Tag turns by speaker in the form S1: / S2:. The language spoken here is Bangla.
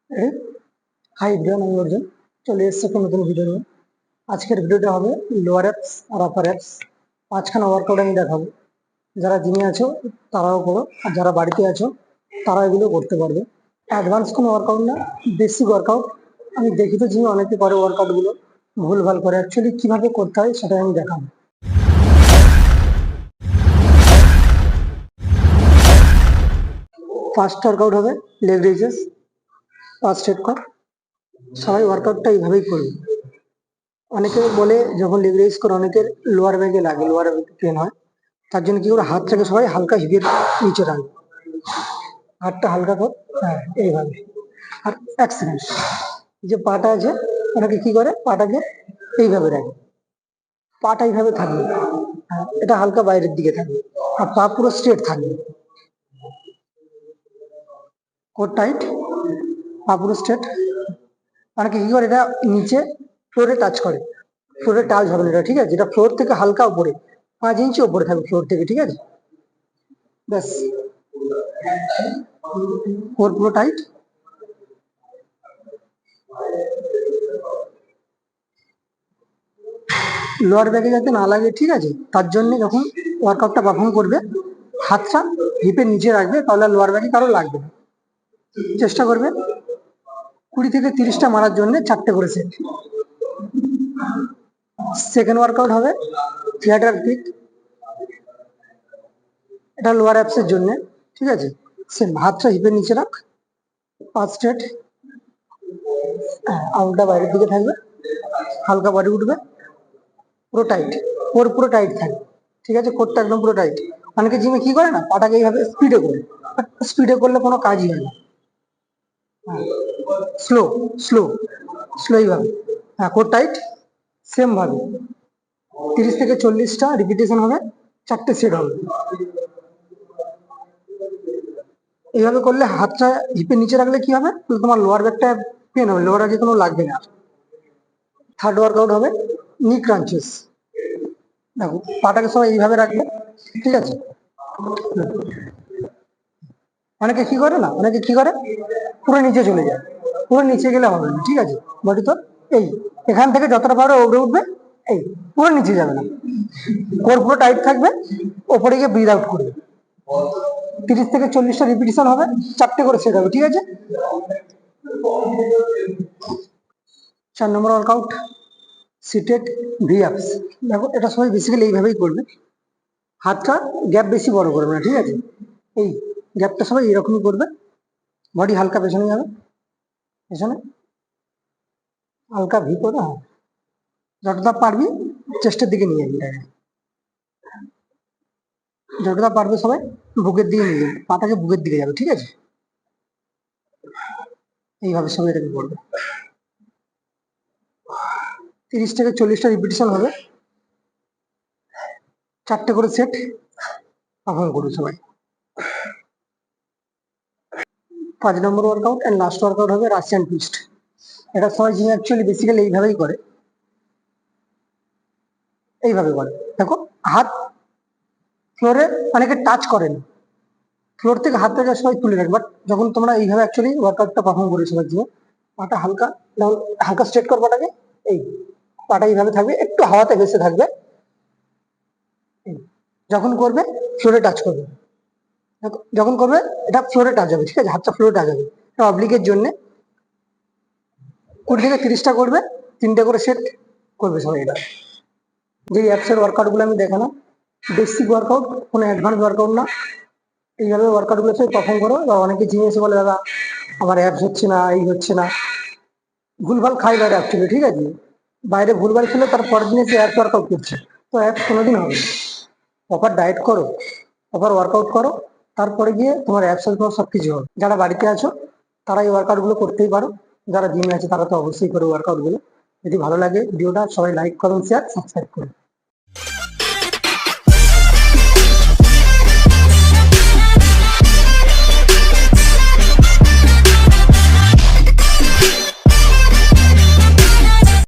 S1: হাই এভরিওয়ান, আমি অর্জুন চলে এসেছি একটা নতুন ভিডিও নিয়ে। আজকের ভিডিওটা হবে লোয়ার অ্যাপস আর আপার অ্যাপস 5খানা ওয়ার্কআউট আমি দেখাবো। যারা জিমে আছো তারাও করো, আর যারা বাড়িতে আছো তারা এগুলো করতে পারবে। অ্যাডভান্স কোনো ওয়ার্কআউট না, বেসিক ওয়ার্কআউট। আমি দেখি তো জিমে অনেকে করে ওয়ার্কআউটগুলো ভুলভাল করে, অ্যাকচুয়ালি কিভাবে করতে হয় সেটাই আমি দেখাবো। ফার্স্ট ওয়ার্কআউট হবে লেগ রেজেস, 5 সেট কর। সবাই ওয়ার্কআউটটা এইভাবেই করবে। অনেকে বলে যখন লেগ রেজ করে অনেকের লোয়ার ব্যাগে লাগে, লোয়ার ব্যাগে পেন হয়, তার জন্য কি করে হাতটাকে সবাই হালকা হিপের নিচে রাখবে, হাতটা হালকা কর। হ্যাঁ, এইভাবে। আর 1 সেকেন্ড, যে পাটা আছে ওটাকে কি করে পাটাকে এইভাবে রাখবে, পাটা এইভাবে থাকবে। হ্যাঁ, এটা হালকা বাইরের দিকে থাকবে আর পা পুরো স্ট্রেট থাকবে। কোর টাইট, পা পুরো স্ট্রেট। অনেকে কি করে এটা নিচে ফ্লোরে টাচ করে, ফ্লোরে টাচ হবে না এটা, ঠিক আছে? এটা ফ্লোর থেকে হালকা উপরে, 5 ইঞ্চি উপরে থাকবে ফ্লোর থেকে, ঠিক আছে? ব্যাস, কোর পুরো টাইট। লোয়ার ব্যাগে যাতে না লাগে, ঠিক আছে, তার জন্য যখন ওয়ার্কআউটটা পারফর্ম করবে হাতটা হিপের নিচে রাখবে, তাহলে লোয়ার ব্যাগে কারো লাগবে না। চেষ্টা করবে 20 থেকে 30টা মারার জন্য 4টে করে সেট। সেকেন্ড ওয়ার্কআউট হবে থিয়েটার পিক, এটা লোয়ার অ্যাপসের জন্য, ঠিক আছে? সেম, হাতটা হিপের নিচে রাখ, 5 সেট। আউটটা বাইরের দিকে থাকবে, হালকা বডি উঠবে, পুরো টাইট, কোর পুরো টাইট থাকবে, ঠিক আছে? কোরটা একদম পুরো টাইট। অনেকে জিমে কি করে না, পাটাকে এইভাবে স্পিডে করে, স্পিডে করলে কোনো কাজই হয় না। স্লো স্লো স্লো এইভাবে। হ্যাঁ, কোর টাইট। সেম ভাবে 30 থেকে 40টা রিপিটেশন হবে, 4টে সেট হবে। এইভাবে করলে হাতটা হিপের নিচে রাখলে কি হবে, তোমার লোয়ার ব্যাকটা পেন হবে, লোয়ার ব্যাকে কোনো লাগবে না। থার্ড ওয়ার্কআউট হবে নি ক্রাঞ্চেস। দেখো, পাটাকে সবাই এইভাবে রাখবে, ঠিক আছে? অনেকে কি করে পুরো নিচে চলে যায়, পুরো নিচে গেলে হবে না, ঠিক আছে? বডি তো এই এখান থেকে যতটা পারো উপরে উঠবে, এই পুরো নিচে যাবে না, কোর পুরো টাইট থাকবে, ওপরে গিয়ে ব্রিথ আউট করবে। 30 থেকে 40টা রিপিটিশন হবে, 4টে করে সেট হবে, ঠিক আছে? 4 নম্বর ওয়ার্কআউট সিটেড ভি আপস। দেখো, এটা সবাই বেসিক্যালি এইভাবেই করবে, হাতটা গ্যাপ বেশি বড় করবে না, ঠিক আছে? এই গ্যাপটা সবাই এরকমই করবে, বডি হালকা পেছনে যাবে, পেছনে হালকা ভি করে। হ্যাঁ, যতটা পারবি চেস্টের দিকে নিয়ে যাবি, এটাকে যতটা পারবে সবাই বুকের দিকে নিয়ে যাবে, পাটাকে বুকের দিকে যাবে, ঠিক আছে? এইভাবে সবাই এটাকে করবে। 30 থেকে 40টা রিপিটিশন হবে, 4টে করে সেট পারফর্ম করবে সবাই। 5 নম্বর ওয়ার্কআউট অ্যান্ড লাস্ট ওয়ার্কআউট হবে রাশিয়ান টুইস্ট। এটা সবাই জিমে অ্যাকচুয়ালি বেসিক্যালি এইভাবেই করে, এইভাবে করে। দেখো, হাত ফ্লোরে অনেকে টাচ করে না, ফ্লোর থেকে হাতটাকে সবাই তুলে রাখবে, বাট যখন তোমরা এইভাবে অ্যাকচুয়ালি ওয়ার্কআউটটা পারফর্ম করে সবাই জিমে, পাটা হালকা হালকা স্ট্রেট কর পাটাকে, এই পাটা এইভাবে থাকবে, একটু হাওয়াতে ভেসে থাকবে। যখন করবে ফ্লোরে টাচ করবে, যখন করবে এটা ফ্লোরে টাচ হবে, ঠিক আছে? হাতটা ফ্লোরে টাচ হবে, এটা অবলিকের জন্য। 20 থেকে 30টা করবে, 3টে করে সেট করবে সবাই। এটা যে অ্যাপসের ওয়ার্কআউট গুলো আমি দেখালাম, বেসিক ওয়ার্কআউট, কোনো অ্যাডভান্স ওয়ার্কআউট না। এইভাবে ওয়ার্কআউট গুলো সবাই পারফর্ম করো। বা অনেকে জিমে এসে বলে, দাদা আমার অ্যাপস হচ্ছে না, এই হচ্ছে না, ভুলভাল খাই বাইরে অ্যাকচুয়ালি, ঠিক আছে? বাইরে ভুলভাল খেলে তার পরের দিনে সে অ্যাপস ওয়ার্কআউট করছে, তো অ্যাপস কোনোদিন হবে না। প্রপার ডায়েট করো, প্রপার ওয়ার্কআউট করো, তারপরে গিয়ে তোমার অ্যাপস তোমার সবকিছু হবে। যারা বাড়িতে আছো তারা এই ওয়ার্কআউট গুলো করতেই পারো, যারা জিমে আছে তারা তো অবশ্যই করো ওয়ার্কআউট গুলো। যদি ভালো লাগে ভিডিওটা, সবাই লাইক করুন, শেয়ার, সাবস্ক্রাইব করুন।